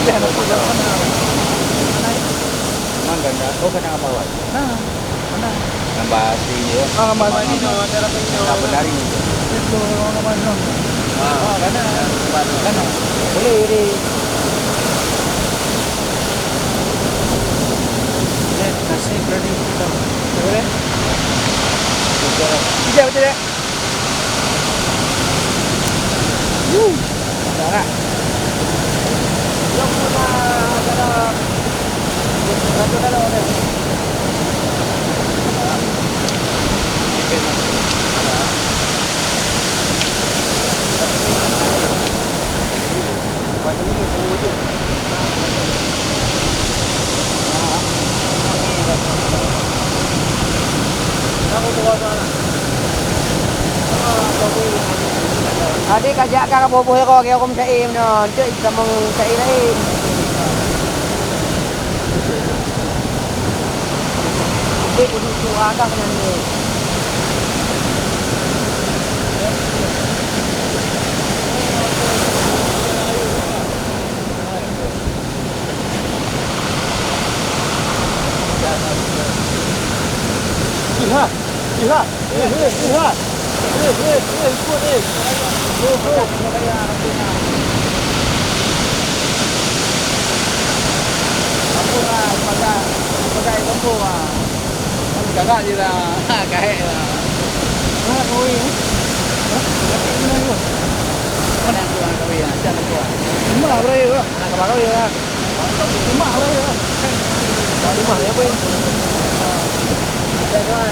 Biar aku dah sana. Mana ganda? Oh kena apa awak? Nah, mana? Nambah si dia. Ah, mana ni no, cara penyo. Tak benar ini. Itu orang mana? Ah, kana. Kana. Boleh boleh. Nasi berani kita. Boleh? Bisa betul tak? Cara. Yang mana cara satu dalam ada. Adik kajak kan bobo hero ke orang Saim no. Cuk sama Saim lain. Adik duduk tu agak kan ni. Lihat. Lihat. Lihat. Ikut ni. Pakai kompo ah. Kakak je lah. Kahek lah. Mana kau ini? Mana kau? Mana kau nak kau ini? Jangan kau. Rumah berapa ya? Nak kau kau ya? Rumah berapa ya? Rumah ya pun. Ada kau.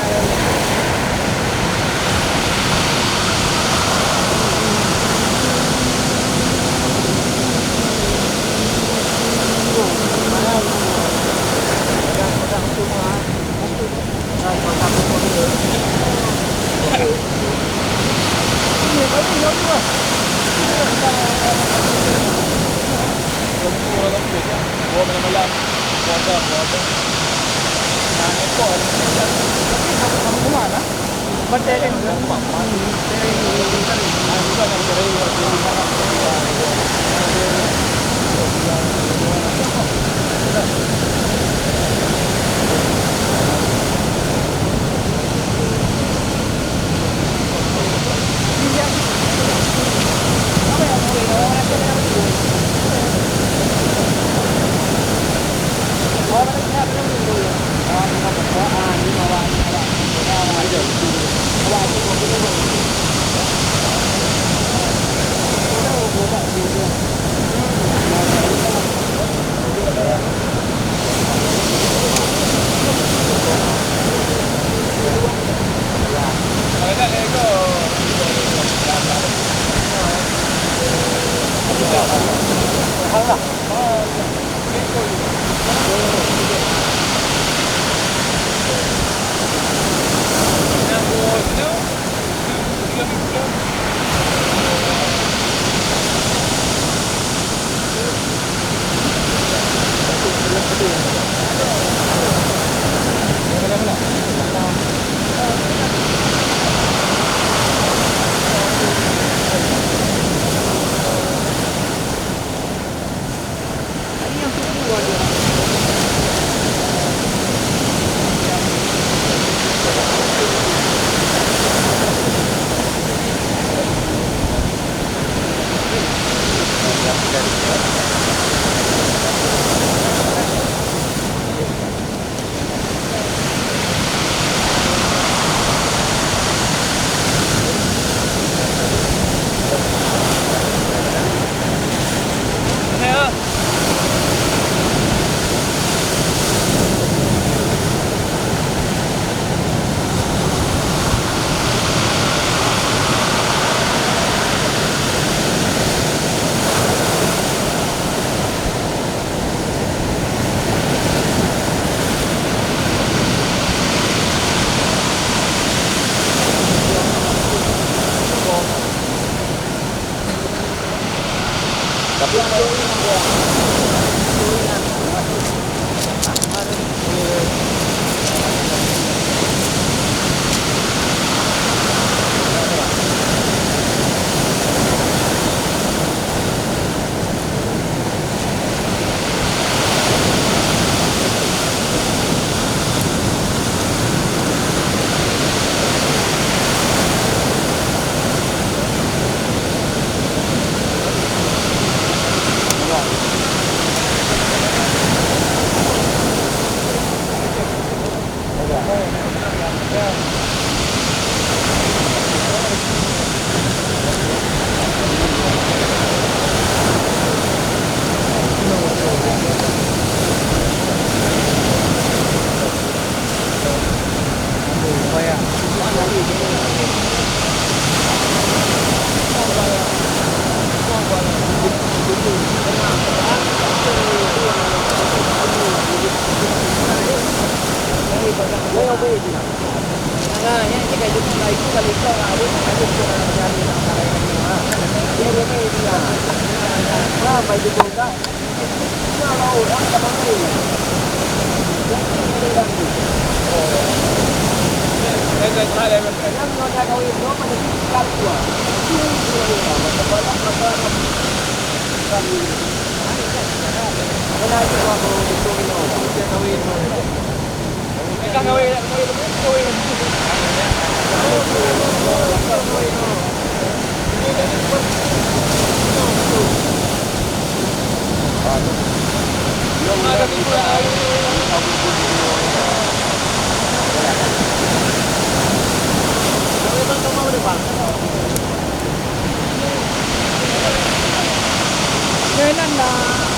Kailan na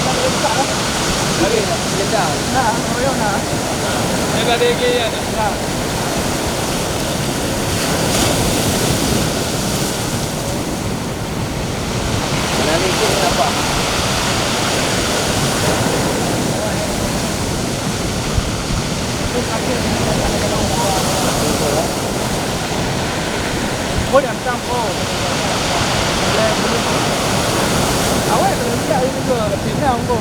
nag-isa? Ganda. Na, ano yun ha? Nagdadigi yan. Na. Nalikin na pa. Có điểm trăm cô. Áo ấy lớn chạy bây giờ là chín nào không cô?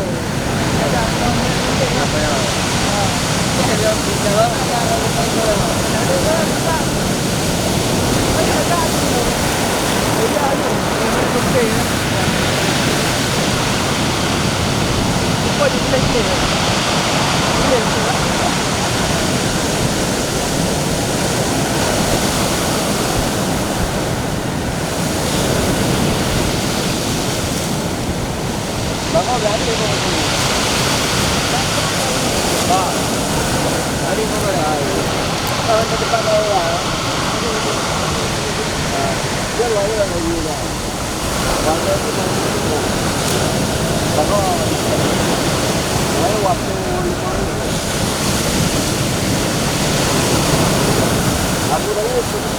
Baka gani mo ko. Ba. Ari mo ba ay? Taon na pa na ya. Ya lo ya lo ya. Baka ko mo. Baka. Ay waktu aku lagi